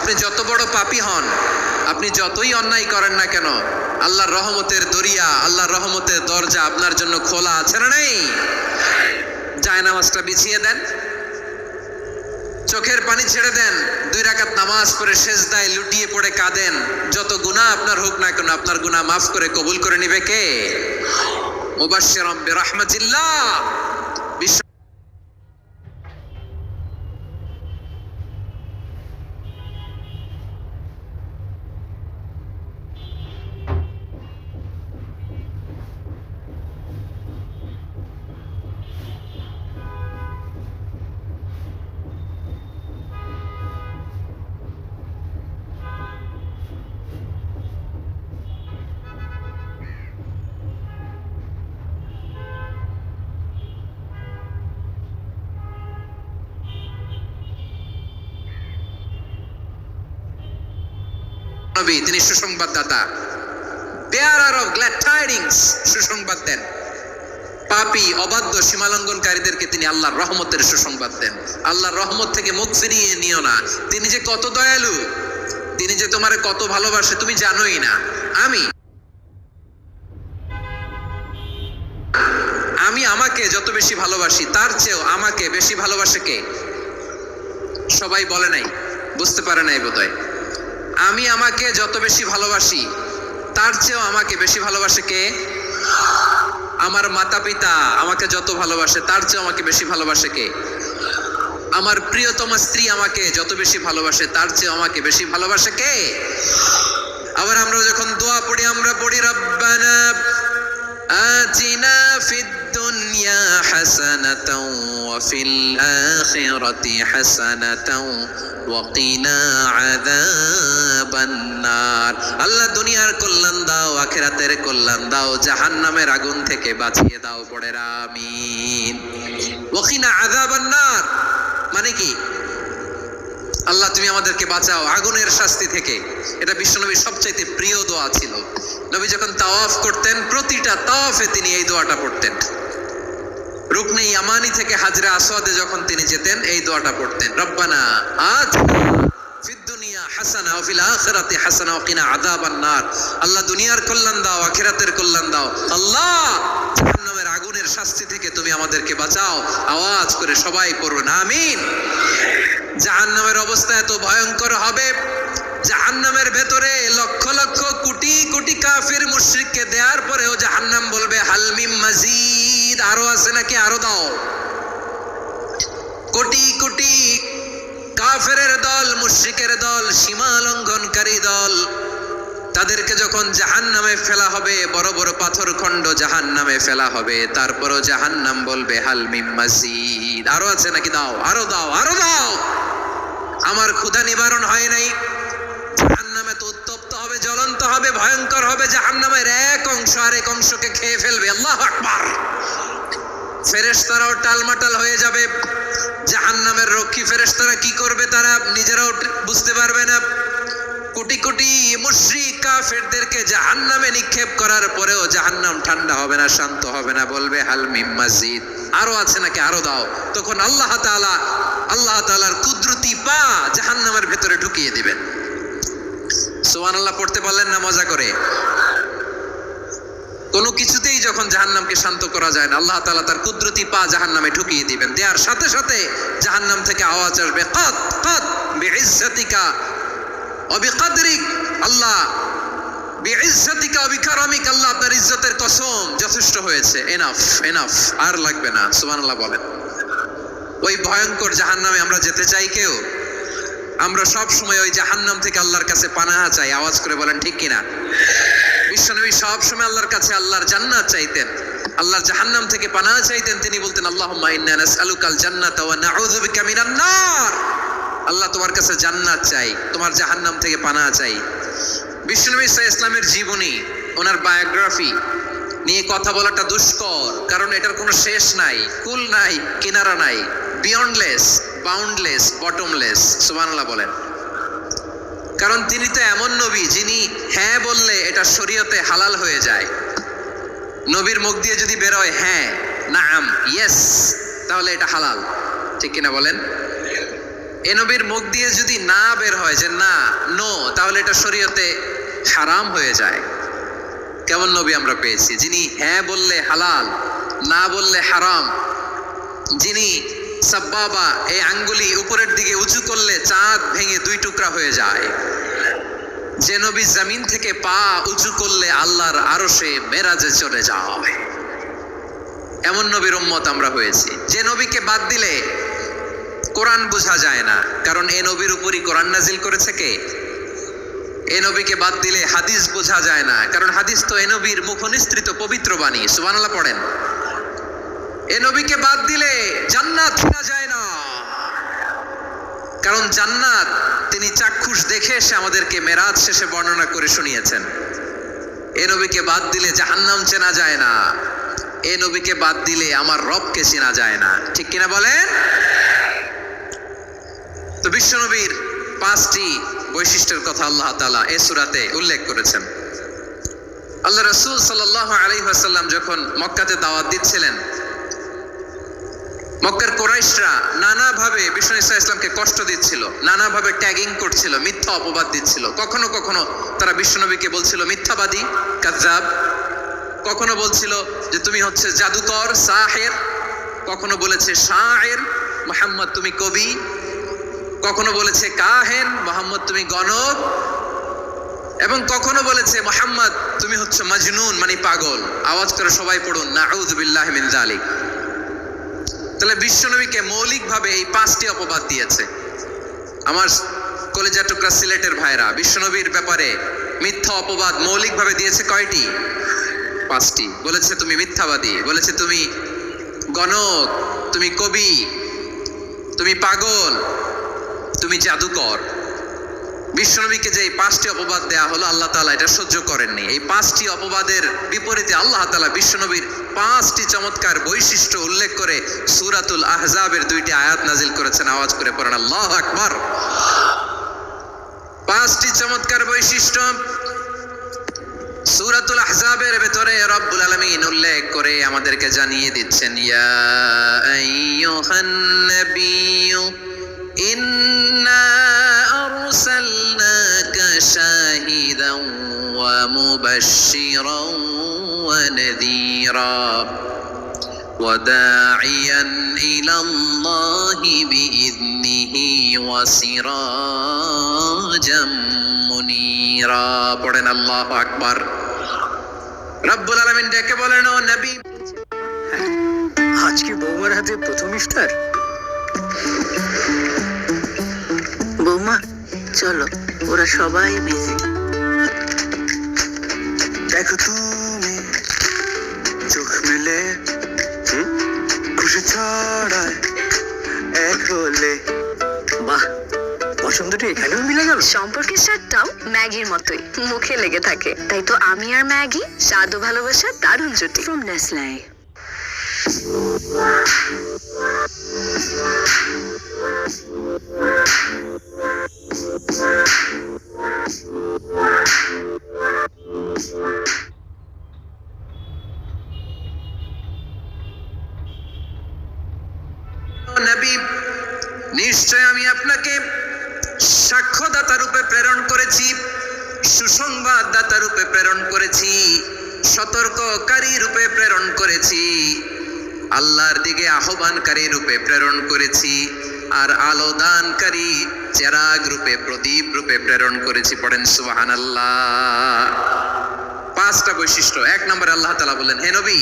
আপনি যত বড় পাপী হন, আপনি যতই অন্যায় করেন না কেন, আল্লাহর রহমতের দরিয়া, আল্লাহর রহমতের দরজা আপনার জন্য খোলা আছে না নেই? জায়নামাজটা বিছিয়ে দেন, চোখের পানি ছেড়ে দেন, 2 রাকাত নামাজ পড়ে সেজদায় লুটিয়ে পড়ে কাঁদেন। যত গুনাহ আপনার হোক না কেন, আপনার গুনাহ মাফ করে কবুল করে নিবে কে? মুবাশশিরাম বিরহমাতিল্লাহ। নবী তিনি সুসংবাদদাতা, বেয়ারার অফ গ্ল্যাড টাইডিংস, সুসংবাদ দেন। পাপী অবাধ্য সীমালঙ্ঘনকারীদেরকে তিনি আল্লাহর রহমতের সুসংবাদ দেন। আল্লাহর রহমত থেকে মুখ ফিরিয়ে নিও না। তিনি যে কত দয়ালু, তিনি যে তোমারে কত ভালোবাসে তুমি জানোই না। আমি আমাকে যত বেশি ভালোবাসি তার চেয়েও আমাকে বেশি ভালোবাসে কে? সবাই বলে নাই, বুঝতে পারে নাই বোধহয়। আমি আমাকে যত বেশি ভালোবাসি তার চেয়েও আমাকে বেশি ভালোবাসে কে? আমার মাতা পিতা আমাকে যত ভালোবাসে তার চেয়েও আমাকে বেশি ভালোবাসে কে? আমার প্রিয়তমা স্ত্রী আমাকে যত বেশি ভালোবাসে তার চেয়েও আমাকে বেশি ভালোবাসে কে? আবার আমরা যখন দোয়া পড়ি, আমরা পড়ি রব্বানা আতিনা ফিদ দুনিয়া হাসানাতাও ওয়া ফিল আখিরাতি হাসানাতাও ওয়া কিনা আযাবান নার। আল্লাহ দুনিয়ার কল্যাণ দাও, আখিরাতের কল্যাণ দাও, জাহান্নামের আগুন থেকে বাঁচিয়ে দাও। পড়ে আমিন। ওয়া কিনা আযাবান নার মানে কি? আল্লাহ তুমি আমাদেরকে বাঁচাও আগুনের শাস্তি থেকে। এটা বিশ্বনবীর সবচাইতে প্রিয় দোয়া ছিল। নবী যখন তাওয়াফ করতেন, প্রতিটা তাওয়াফে তিনি এই দোয়াটা পড়তেন। রুকনে ইয়ামানি থেকে হাজরে আসওয়াদে যখন তিনি যেতেন, এই দোয়াটা পড়তেন, রব্বানা আতিনা ফিদ দুনিয়া হাসানা ওয়া ফিল আখিরাতি হাসানা ওয়া কিনা আযাবান নার। আল্লাহ দুনিয়ার কল্যাণ দাও, আখিরাতের কল্যাণ দাও। আল্লাহ জাহান্নামের আগুনের শাস্তি থেকে তুমি আমাদেরকে বাঁচাও। আওয়াজ করে সবাই পড়ুন আমিন। জাহান্নামের অবস্থা এত ভয়ঙ্কর হবে, জাহান্নামের ভেতরে লক্ষ লক্ষ কোটি কোটি কাফির মুশরিককে দেওয়ার পরেও জাহান্নাম বলবে হাল মিন মাজিদ, আরো আছে নাকি, আরো দাও। কোটি কোটি কাফেরের দল, মুশরিকের দল, সীমা লঙ্ঘনকারী দল, তাদেরকে যখন জাহান্নামে ফেলা হবে, বড় বড় পাথর খণ্ড জাহান্নামে ফেলা হবে, তারপরও জাহান্নাম বলবে হাল মিন মাজিদ, আরো আছে নাকি, দাও, আরো দাও, আরো দাও। আমার ক্ষুধা নিবারণ হয় নাই। জাহান্নামে তো উত্তপ্ত হবে, জ্বলন্ত হবে, ভয়ঙ্কর হবে। জাহান্নামের এক অংশ আরেক অংশকে খেয়ে ফেলবে। আল্লাহু আকবার। ফেরেশতারাও টালমাটাল হয়ে যাবে। জাহান্নামের রক্ষী ফেরেশতারা কি করবে তারা নিজেরাও বুঝতে পারবে না। কোটি কোটি মুশরিক কাফেরদেরকে জাহান্নামে নিক্ষেপ করার পরেও জাহান্নাম ঠান্ডা হবে না, শান্ত হবে না, বলবে হাল মিন মাজিদ, আরো আছে নাকি, আরো দাও। তখন আল্লাহ তাআলার কুদরতি পা জাহান্নামের ভেতরে ঢুকিয়ে দিবেন। সুবহানাল্লাহ পড়তে পারলেন না মজা করে? কোনো কিছুতেই যখন জাহান্নামকে শান্ত করা যায় না, আল্লাহ তাআলা তার কুদরতি পা জাহান্নামে ঢুকিয়ে দিবেন। দেওয়ার সাথে সাথে জাহান্নাম থেকে আওয়াজ আসবে, কাদ কাদ বিইজ্জাতিকা ওয়া বিকদরিক, আল্লাহ বিইজ্জাতিকা ওয়া বিকারামিক, আল্লাহ আপনার ইজ্জতের কসম, যথেষ্ট হয়েছে, এনাফ এনাফ, আর লাগবে না। সুবহানাল্লাহ বলেন। ওই ভয়ঙ্কর জাহান্নামে আমরা যেতে চাই কেউ? আমরা সব সময় ওই জাহান্নাম থেকে আল্লাহর কাছে পানাহা চাই। আওয়াজ করে বলেন ঠিক কিনা? বিশ্বনবী সব সময় আল্লাহর কাছে আল্লাহর জান্নাত চাইতেন, আল্লাহর জাহান্নাম থেকে পানাহা চাইতেন। তিনি বলতেন আল্লাহুম্মা ইন্না নাসআলুকাল জান্নাতা ওয়া নাউযু বিকা মিনান নার। আল্লাহ তোমার কাছে জান্নাত চাই, তোমার জাহান্নাম থেকে পানাহা চাই। বিশ্বনবী সাল্লাল্লাহু আলাইহি ইসলামের জীবনী, ওনার বায়োগ্রাফি নিয়ে কথা বলাটা দুষ্কর, কারণ এটার কোনো শেষ নাই, কুল নাই, কিনারা নাই, বিয়ন্ডলেস, বাউন্ডলেস, বটমলেস। সুবহানাল্লাহ বলেন। কারণ তিনি তো এমন নবী যিনি হ্যাঁ বললে এটা শরীয়তে হালাল হয়ে যায়। নবীর মুখ দিয়ে যদি বেরোয় হ্যাঁ, নাম, ইয়েস, তাহলে এটা হালাল। ঠিক কিনা বলেন? এ নবীর মুখ দিয়ে যদি না বের হয় যে না, নো, তাহলে এটা শরীয়তে হারাম হয়ে যায়। কেমন নবী আমরা পেয়েছি, যিনি হ্যাঁ বললে হালাল, না বললে হারাম, যিনি সাব্বাবা এই আঙ্গুলি উপরের দিকে উঁচু করলে চাঁদ ভেঙে 2 টুকরা হয়ে যায়, যে নবী জমিন থেকে পা উঁচু করলে আল্লাহর আরশে মেরাজে চলে যায়, এমন নবীর উম্মত আমরা হয়েছি। যে নবীকে বাদ দিলে কোরআন বোঝা যায় না, কারণ এ নবীর উপরই কোরআন নাজিল করেছে কে? এ নবীকে বাদ দিলে হাদিস বোঝা যায় না, কারণ হাদিস তো এ নবীর মুখনিসৃত পবিত্র বাণী। সুবহানাল্লাহ পড়েন। এ নবীকে বাদ দিলে জান্নাত চেনা যায় না, কারণ জান্নাত তিনি চাক্ষুষ দেখে এসে আমাদেরকে মেরাজ শেষে বর্ণনা করে শুনিয়েছেন। এ নবীকে বাদ দিলে জাহান্নাম চেনা যায় না, এ নবীকে বাদ দিলে আমার রবকে চেনা যায় না। ঠিক কিনা বলেন? তো বিশ্ব নবীর 5টি বৈশিষ্ট্যের কথা আল্লাহ তাআলা এই সূরাতে উল্লেখ করেছেন। আল্লাহ রাসূল সাল্লাল্লাহু আলাইহি ওয়াসাল্লাম যখন মক্কাতে দাওয়াত দিচ্ছিলেন, মক্কার কুরাইশরা নানাভাবে বিষ্ণু ঈসা ইসলামকে কষ্ট দিচ্ছিল, নানাভাবে ট্যাগিং করছিল, মিথ্যা অপবাদ দিচ্ছিল। কখনো কখনো তারা বিশ্বনবীকে বলছিল মিথ্যাবাদী, কাযযাব। কখনো বলছিল যে তুমি হচ্ছে জাদুকর, সাহির। কখনো বলেছে শায়ের, মুহাম্মদ তুমি কবি। কখনো বলেছে কাহেন, মুহাম্মদ তুমি গণক। এবং কখনো বলেছে মুহাম্মদ তুমি হচ্ছে মাজনুন, মানে পাগল। আওয়াজ করে সবাই পড়ুন, নাউযু বিল্লাহি মিন যালিক। তাহলে বিশ্বনবীকে মৌলিকভাবে এই 5টি অপবাদ দিয়েছে। আমার কলেজা টুকরা সিলেটের ভাইরা, বিশ্বনবীর ব্যাপারে মিথ্যা অপবাদ মৌলিকভাবে দিয়েছে কয়টি? 5টি। বলেছে তুমি মিথ্যাবাদী, বলেছে তুমি গণক, তুমি কবি, তুমি পাগল, তুমি জাদুকর। বিশ্বনবীকে যে এই 5টি অপবাদ দেয়া হলো, আল্লাহ তাআলা এটা সহ্য করেননি। এই 5টি অপবাদের বিপরীতে আল্লাহ তাআলা বিশ্বনবীর 5টি চমৎকার বৈশিষ্ট্য উল্লেখ করে সূরাতুল আহজাবের 2টি আয়াত নাজিল করেছেন। আওয়াজ করে পড়েন আল্লাহু আকবার। 5টি চমৎকার বৈশিষ্ট্য সূরাতুল আহজাবের ভেতরে রব্বুল আলামিন উল্লেখ করে আমাদেরকে জানিয়ে দিচ্ছেন, ইয়া আইয়ুহান নাবিয়্যু ইন্না আরসালনাকা শাহিদান ওয়া মুবাশশিরান ওয়া নাযীরা ওয়া দাঈয়ান ইলাল্লাহি বিইذনিহি ওয়া সিরাজাম মুনীরা। পড়েন আল্লাহু আকবার। রব্বুল আলামিন ডেকে বলেন, ও নবী, আজকে বৌমার হাতে প্রথম ইফতার। বৌমা চলো, ওরা সবাই বিজি। দেখো তুমি চোখ মেলে খুশি ছড়ায় এক হলে। বাহ, পছন্দটি এখানেও মিলে গেল। সম্পর্কের স্বাদটাও ম্যাগির মতোই, মুখে লেগে থাকে। তাই তো আমি আর ম্যাগি স্বাদ ও ভালোবাসার দারুণ জুটি। From Nestle. নবী, নিশ্চয় আমি আপনাকে সাক্ষ্যদাতা রূপে প্রেরণ করেছি, সুসংবাদদাতা রূপে প্রেরণ করেছি, সতর্ককারী রূপে প্রেরণ করেছি, আল্লাহর দিকে আহ্বানকারী রূপে প্রেরণ করেছি, আর আলো দানকারী চেরাগ রূপে, প্রদীপ রূপে প্রেরণ করেছি। পড়েন সুবহানাল্লাহ। 5টা বৈশিষ্ট্য। 1 নম্বরে আল্লাহ তাআলা বললেন, হে নবী,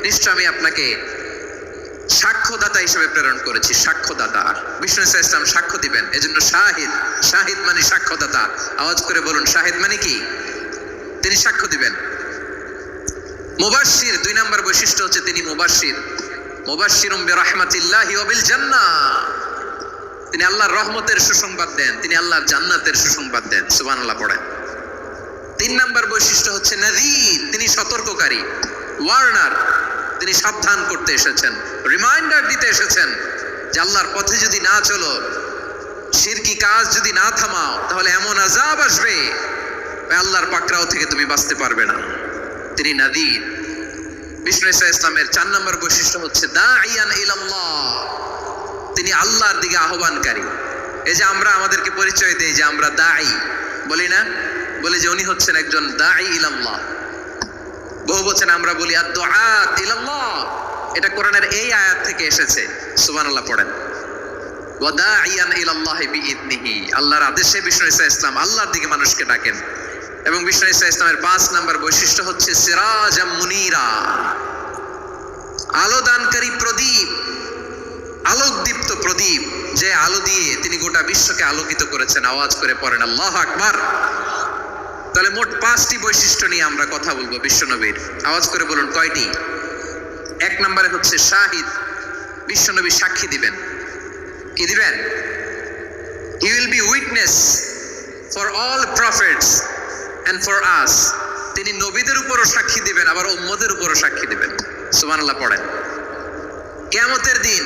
নিশ্চয় আমি আপনাকে সাক্ষ্যদাতা হিসেবে প্রেরণ করেছি। সাক্ষ্যদাতা, বিষ্ণু ঈসা ইসলাম সাক্ষ্য দিবেন, এজন্য শাহিদ। শাহিদ মানে সাক্ষ্যদাতা। আওয়াজ করে বলুন, শাহিদ মানে কি? তিনি সাক্ষ্য দিবেন। মুবাশশির, 2 নম্বর বৈশিষ্ট্য হচ্ছে তিনি মুবাশশির। মুবাশশিরুম বিরাহমাতিল্লাহি ওয়া বিল জান্নাহ। তিনি আল্লাহর রহমতের সুসংবাদ দেন, তিনি আল্লাহর জান্নাতের সুসংবাদ দেন। সুবহানাল্লাহ পড়েন। 3 নম্বর বৈশিষ্ট্য হচ্ছে নাযীর, তিনি সতর্ককারী, ওয়ার্নার। তিনি সাবধান করতে এসেছেন, রিমাইন্ডার দিতে এসেছেন যে আল্লাহর পথে যদি না চলো, শিরকি কাজ যদি না থামাও, তাহলে এমন আযাব আসবে আল্লাহর পাকড়াও থেকে তুমি বাঁচতে পারবে না। তিনি নাযীর। বিষ্ণু ঈসা ইসলামের 4 নম্বর বৈশিষ্ট্য হচ্ছে দাঈয়ান ইলাল্লাহ, তিনি আল্লাহর দিকে আহ্বানকারী। এই যে আমরা আমাদেরকে পরিচয় দেই যে আমরা দাঈ, বলি না? বলি যে উনি হচ্ছেন একজন দাঈ ইলাল্লাহ। বহু বচনে আমরা বলি আদ-দুআত ইলাল্লাহ। এটা কোরআনের এই আয়াত থেকে এসেছে। সুবহানাল্লাহ পড়েন। ওয়া দাঈয়ান ইলাল্লাহি বিইذনিহি। আল্লাহর আদেশে বিষ্ণু ঈসা ইসলাম আল্লাহর দিকে মানুষকে ডাকেন। এবং বিষ্ণু ঈসা ইসলামের 5 নাম্বার বৈশিষ্ট্য হচ্ছে সিরাজাম মুনীরা, আলো দানকারী প্রদীপ, আলোকদীপ্ত প্রদীপ, যে আলো দিয়ে তিনি গোটা বিশ্বকে আলোকিত করেছেন। আওয়াজ করে পড়েন আল্লাহু আকবার। তাহলে মোট 5টি বৈশিষ্ট্য নিয়ে আমরা কথা বলবো বিশ্বনবীর। আওয়াজ করে বলুন কয়টি? 1 নম্বরে হচ্ছে শাহিদ, বিশ্বনবী সাক্ষী দিবেন। কি দিবেন? He will be witness for all prophets and for us. তিনি নবীদের উপরও সাক্ষী দিবেন, আবার উম্মতের উপরও সাক্ষী দিবেন। সুবহানাল্লাহ পড়েন। কিয়ামতের দিন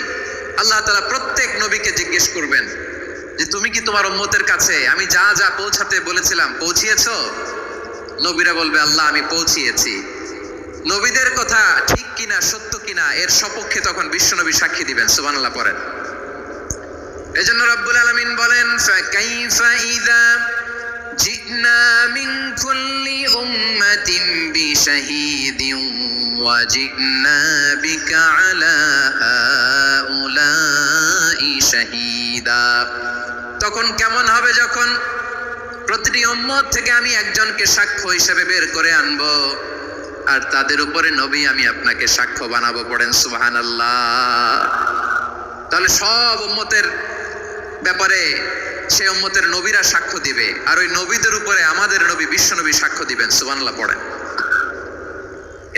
আল্লাহ তাআলা প্রত্যেক নবীকে জিজ্ঞেস করবেন যে তুমি কি তোমার উম্মতের কাছে আমি যা যা পৌঁছাতে বলেছিলাম পৌঁছিয়েছো? নবীরা বলবে আল্লাহ আমি পৌঁছিয়েছি। নবীদের কথা ঠিক কিনা, সত্য কিনা, এর সপক্ষে তখন বিশ্বনবী সাক্ষী দিবেন। সুবহানাল্লাহ পড়েন। এজন্য রব্বুল আলামিন বলেন ফাকাইফা ইযা জিনা মিন কুল্লি উম্মাতিন বিশাহীদিন ওয়া জিনা বিকা আলা হাউলাই শাহীদা। তখন কেমন হবে যখন প্রতিটি উম্মত থেকে আমি একজনকে সাক্ষ্য হিসেবে বের করে আনবো, আর তাদের উপরে নবী আমি আপনাকে সাক্ষ্য বানাবো। পড়েন সুবহানাল্লাহ। তাহলে সব উম্মতের ব্যাপারে সে উম্মতের নবীরা সাক্ষ্য দিবে, আর ওই নবীদের উপরে আমাদের নবী বিশ্বনবী সাক্ষ্য দিবেন। সুবহানাল্লাহ পড়েন।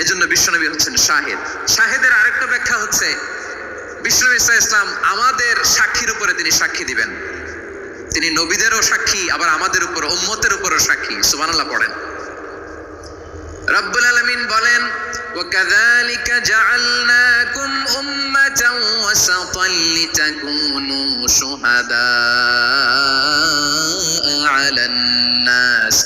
এজন্য বিশ্বনবী হচ্ছেন শাহিদ। শাহিদের আরেকটা ব্যাখ্যা হচ্ছে বিশ্বনবী সাল্লাল্লাহু আলাইহি ওয়াসাল্লাম আমাদের সাক্ষীর উপরে তিনি সাক্ষী দিবেন। তিনি নবীদেরও সাক্ষী, আবার আমাদের উপর উম্মতের উপরও সাক্ষী। সুবহানাল্লাহ পড়েন। রব্বুল আলামিন বলেন وَكَذَلِكَ جَعَلْنَاكُمْ أُمَّةً وَسَطًا لِتَكُونُوا شُهَدَاءَ عَلَى النَّاسِ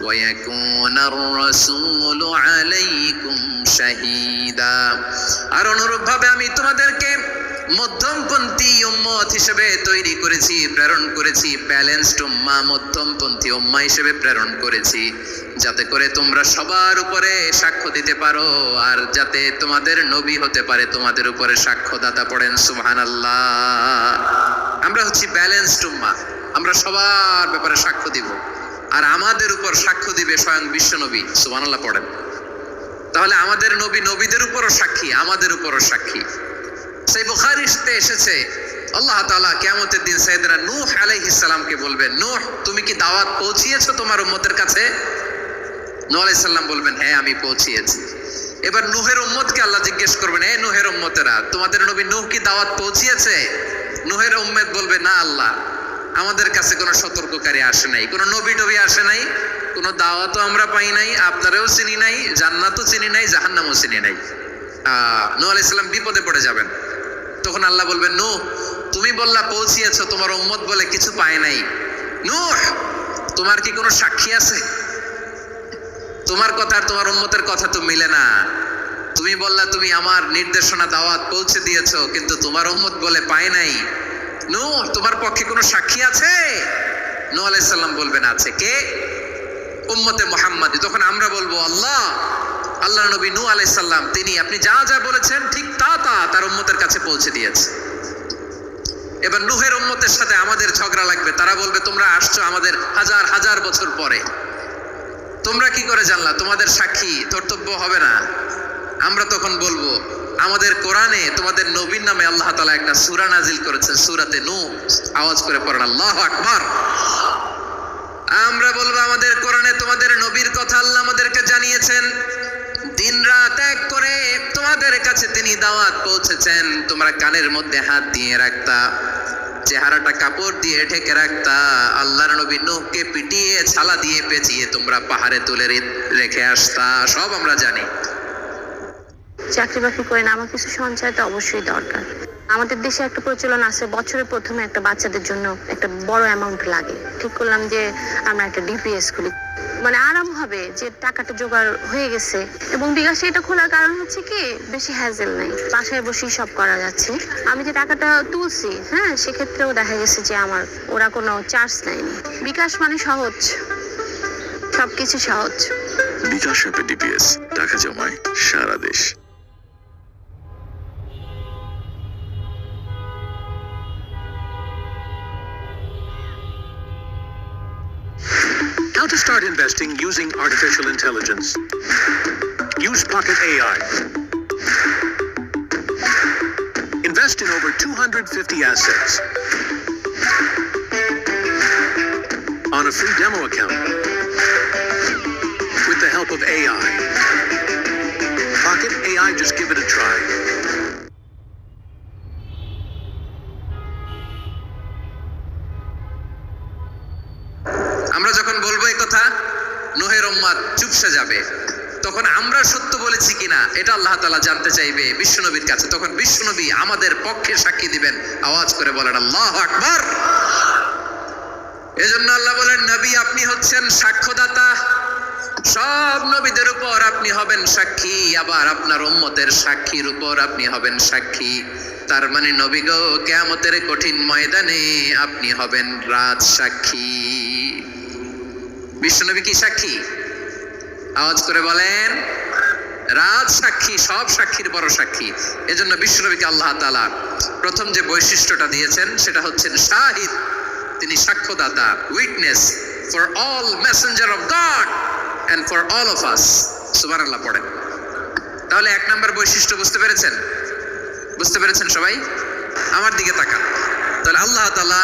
وَيَكُونَ الرَّسُولُ عَلَيْكُمْ شَهِيدًا। আর অনুরূপভাবে আমি তোমাদেরকে মধ্যমপন্থী উম্মত হিসেবে তৈরি করেছি, প্রেরণ করেছি। ব্যালেন্সড উম্মাহ, মধ্যমপন্থী উম্মাহ হিসেবে প্রেরণ করেছি, যাতে করে তোমরা সবার উপরে সাক্ষ্য দিতে পারো, আর যাতে তোমাদের নবী হতে পারে তোমাদের উপরে সাক্ষ্যদাতা। পড়েন সুবহানাল্লাহ। আমরা হচ্ছি ব্যালেন্সড উম্মাহ, আমরা সবার ব্যাপারে সাক্ষ্য দিব, আর আমাদের উপর সাক্ষ্য দিবে স্বয়ং বিশ্বনবী। সুবহানাল্লাহ পড়েন। তাহলে আমাদের নবী নবীদের উপরও সাক্ষী, আমাদের উপরও সাক্ষী। সেই বুখারীতে এসেছে আল্লাহ তাআলা কিয়ামতের দিন সাইয়েদনা নূহ আলাইহিস সালামকে বলবেন, নূহ তুমি কি দাওয়াত পৌঁছিয়েছো তোমার উম্মতের কাছে? নূহ আলাইহিস সালাম বলবেন হ্যাঁ আমি পৌঁছিয়েছি। এবার নূহের উম্মতকে আল্লাহ জিজ্ঞেস করবেন, এই নূহের উম্মতেরা তোমাদের নবী নূহ কি দাওয়াত পৌঁছিয়েছে? নূহের উম্মত বলবে না আল্লাহ, আমাদের কাছে কোনো সতর্ককারী আসে নাই, কোনো নবী টবি আসে নাই, কোনো দাওয়াতও আমরা পাই নাই, আপনারাও চিনি নাই, জান্নাতও চিনি নাই, জাহান্নামও চিনি নাই। নূহ আলাইহিস সালাম বিপদে পড়ে যাবেন। তখন আল্লাহ বলবেন নূহ তুমি বললা পৌঁছিয়েছো, তোমার উম্মত বলে কিছু পায় নাই। নূহ তোমার কি কোনো সাক্ষী আছে? তোমার কথা আর তোমার উম্মতের কথা তো মিলে না। তুমি বললা তুমি আমার নির্দেশনা দাওয়াত পৌঁছে দিয়েছো, কিন্তু তোমার উম্মত বলে পায় নাই। নূহ তোমার পক্ষে কোনো সাক্ষী আছে? নূহ আলাইহিস সালাম বলবেন আছে। কে? উম্মতে মুহাম্মাদি। তখন আমরা বলবো আল্লাহ, আল্লাহর নবী নূহ আলাইহিস সালাম তিনি আপনি যা যা বলেছেন ঠিক তা তার উম্মতের কাছে পৌঁছে দিয়েছে। এবার নূহের উম্মতের সাথে আমাদের ঝগড়া লাগবে। তারা বলবে তোমরা আসছো আমাদের হাজার হাজার বছর পরে, তোমরা কি করে জানলা? তোমাদের সাক্ষী কর্তব্য হবে না? আমরা তখন বলবো আমাদের কোরআনে তোমাদের নবীর নামে আল্লাহ তাআলা একটা সূরা নাজিল করেছেন, সূরাতে নূহ। আওয়াজ করে পড়েন আল্লাহু আকবার। আমরা বলবো আমাদের কোরআনে তোমাদের নবীর কথা আল্লাহ আমাদেরকে জানিয়েছেন, দিন রাত এক করে তোমাদের কাছে তিনি দাওয়াত পৌঁছেছেন। তোমরা কানের মধ্যে হাত দিয়ে রাখতা, চেহারাটা কাপড় দিয়ে ঢেকে রাখতা, আল্লাহর নবী নূহকে পিটিয়ে ছালা দিয়ে পেঁচিয়ে তোমরা পাহাড়ে তুলে রেখে আসতা, সব আমরা জানি। চাকরি বাকরি করেন, আমার কিছু সঞ্চয় তো অবশ্যই দরকার। আমাদের দেশে একটা প্রচলন আছে, বছরের প্রথমে একটা বাচ্চাদের জন্য একটা বড় অ্যামাউন্ট লাগে। ঠিক করলাম যে আমরা একটা ডিপিএস খুলি। মানে আরাম হবে যে টাকাটা জোগাড় হয়ে গেছে। এবং বিকাশে এটা খোলার কারণ হচ্ছে কি, বেশি হ্যাজেল নেই, বাসায় বসেই সব করা যাচ্ছে। আমি যে টাকাটা তুলছি, হ্যাঁ, সেক্ষেত্রেও দেখা গেছে যে আমার ওরা কোনো চার্জ নেয়নি। বিকাশ মানে সহজ, সবকিছু সহজ। বিকাশ অ্যাপে ডিপিএস, টাকা জমায় সারা দেশ। How to start investing using artificial intelligence. Use Pocket AI. Invest in over 250 assets on a free demo account with the help of AI. Pocket AI, just give it a try. আমরা যখন বলবো এই কথা, নূহের উম্মাত চুপসে যাবে। তখন আমরা সত্য বলেছি কিনা এটা আল্লাহ তাআলা জানতে চাইবে বিশ্বনবীর কাছে। তখন বিশ্বনবী আমাদের পক্ষে সাক্ষী দিবেন। আওয়াজ করে বলেন আল্লাহু আকবার। এজন্য আল্লাহ বলেন, নবী আপনি হচ্ছেন সাক্ষ্যদাতা, সব নবীদের উপর আপনি হবেন সাক্ষী, আবার আপনার উম্মতের সাক্ষীর উপর আপনি হবেন সাক্ষী। তার মানে নবী গো, কিয়ামতের কঠিন ময়দানে আপনি হবেন রাজ সাক্ষী। বিশ্বনবী কি সাক্ষী? আওয়াজ করে বলেন, রাজ সাক্ষী, সব সাক্ষীর বড় সাক্ষী। এজন্য বিশ্বনবীকে আল্লাহ তাআলা প্রথম যে বৈশিষ্ট্যটা দিয়েছেন সেটা হচ্ছেন শাহিদ। তিনি সাক্ষ্যদাতা, witness for all messenger of God and for all of us. সুবহানাল্লাহ পড়েন। তাহলে এক নাম্বার বৈশিষ্ট্য বুঝতে পেরেছেন? বুঝতে পেরেছেন সবাই? আমার দিকে তাকান। তাহলে আল্লাহ তাআলা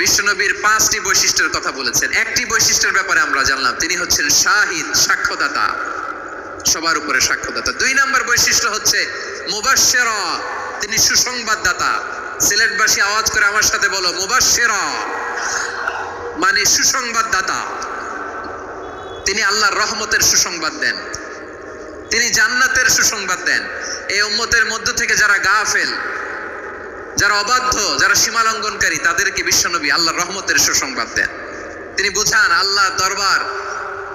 বিশ্বনবীর 5টি বৈশিষ্ট্যের কথা বলেছেন। একটি বৈশিষ্ট্যের ব্যাপারে আমরা জানলাম, তিনি হচ্ছেন শাহিদ, সাক্ষ্যদাতা, সবার উপরে সাক্ষ্যদাতা। 2 নাম্বার বৈশিষ্ট্য হচ্ছে মুবাশশিরা, তিনি সুসংবাদদাতা। সিলেটবাসী আওয়াজ করে আমার সাথে বলো, মুবাশশিরা মানে সুসংবাদদাতা। তিনি আল্লাহর রহমতের সুসংবাদ দেন, তিনি জান্নাতের সুসংবাদ দেন। এই উম্মতের মধ্য থেকে যারা গাফেল, যারা অবাধ্য, যারা সীমালঙ্ঘনকারী, তাদেরকে বিশ্বনবী আল্লাহর রহমতের সুসংবাদ দেন। তিনি বুঝান আল্লাহর দরবার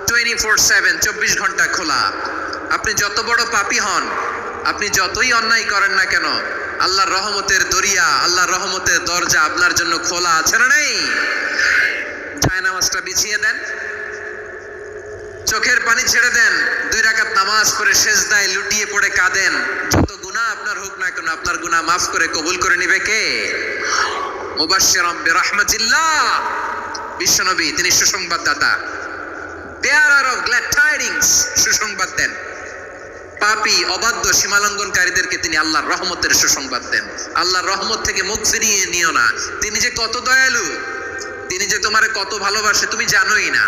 24/7, 24 ঘন্টা খোলা। আপনি যত বড় পাপী হন, আপনি যতই অন্যায় করেন না কেন, আল্লাহর রহমতের দরিয়া, আল্লাহর রহমতের দরজা আপনার জন্য খোলা আছে না নেই? জায়নামাজটা বিছিয়ে দেন, চোখের পানি ছেড়ে দেন, 2 রাকাত নামাজ পড়ে সেজদায় লুটিয়ে পড়ে কাঁদেন। যত গুনাহ আপনার হোক না কেন, আপনার গুনাহ মাফ করে কবুল করে নিবে কে? মুবাশশিরাম বিরহমাতিল্লাহ, বিশ্বনবী তিনি সুসংবাদদাতা, বেয়ারার অফ গ্ল্যাড টাইডিংস, সুসংবাদ দেন। পাপী, অবাধ্য, সীমালঙ্ঘনকারীদেরকে তিনি আল্লাহর রহমতের সুসংবাদ দেন। আল্লাহর রহমত থেকে মুখ ফিরিয়ে নিও না। তিনি যে কত দয়ালু, তিনি যে তোমারে কত ভালোবাসে তুমি জানোই না।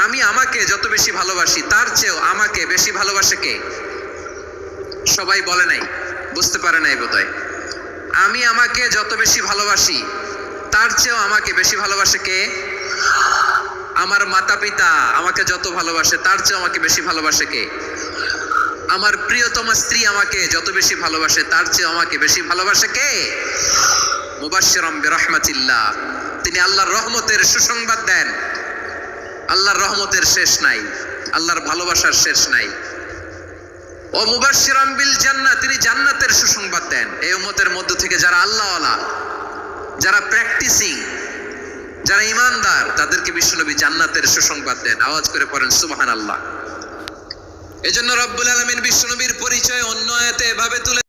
আমি আমাকে যত বেশি ভালোবাসি তার চেয়েও আমাকে বেশি ভালোবাসে কে? সবাই বলে নাই, বুঝতে পারে নাই বোধহয়। আমি আমাকে যত বেশি ভালোবাসি তার চেয়েও আমাকে বেশি ভালোবাসে কে? আমার মাতা পিতা আমাকে যত ভালোবাসে তার চেয়েও আমাকে বেশি ভালোবাসে কে? আমার প্রিয়তমা স্ত্রী আমাকে যত বেশি ভালোবাসে তার চেয়েও আমাকে বেশি ভালোবাসে কে? মুবাশশিরাম বিরহমাতিল্লাহ, তিনি আল্লাহর রহমতের সুসংবাদ দেন। আল্লাহর রহমতের শেষ নাই, আল্লাহর ভালোবাসার শেষ নাই। ও মুবাশশিরাম বিল জান্নাহ, তিনি জান্নাতের সুসংবাদ দেন। এই উম্মতের মধ্য থেকে যারা আল্লাহওয়ালা, যারা প্র্যাকটিসিং, যারা ঈমানদার, তাদেরকে বিশ্বনবী জান্নাতের সুসংবাদ দেন। আওয়াজ করে পড়েন সুবহানাল্লাহ। এজন্য রব্বুল আলামিন বিশ্বনবীর পরিচয় অন্য আয়াতে এভাবে তুলে